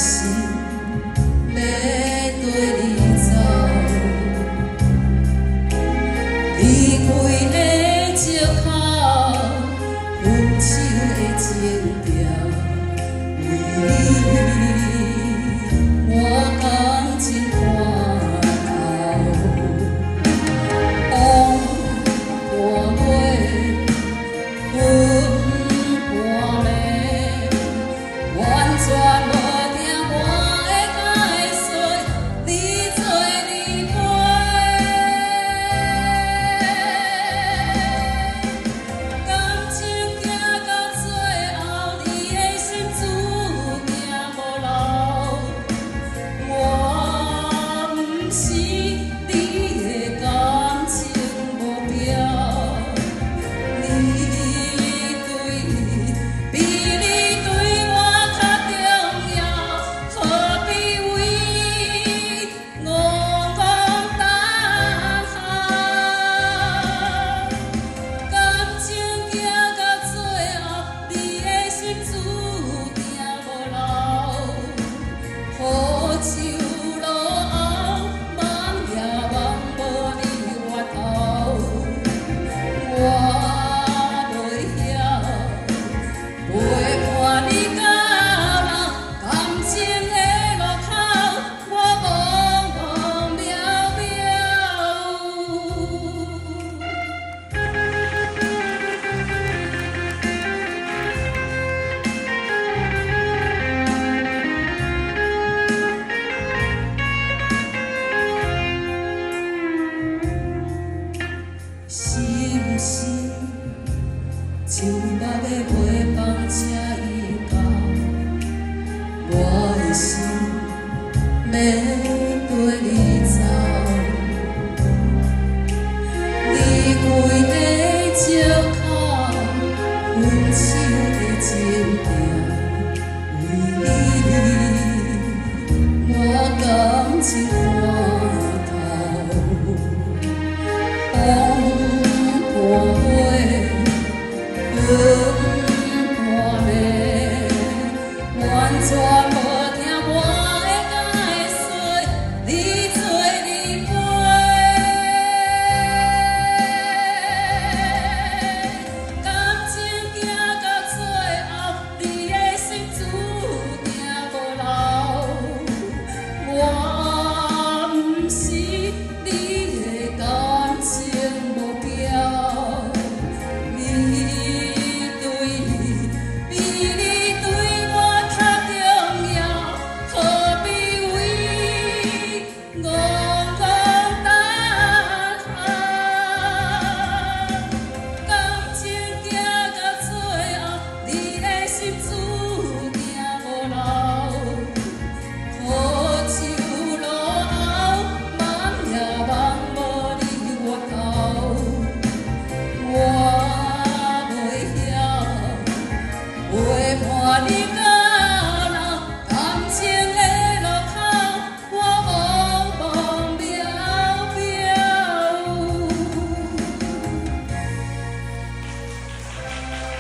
心要对你走，离开的借口，分手的情调，为你我感情看透。风破月，云破暝，完全无听我的解说，你做你陪。感情行到最后，你的心注定无路。我不是你的感情目标。比你对我较重要，何必为我讲等候？感情行到最后，你的心注定无路，好像落后，梦也梦无你回头。我陪伴你到老，感情的路口，我茫茫渺渺。是不是？像目的陪伴车已到，我的心要对你走，离开的借口，分手的情调，为你我感情看透。风破月。云破暝，完全无听我的解说，你做你陪。感情行到最后，你的心注定无路。我不是你的感情目标。陪伴你。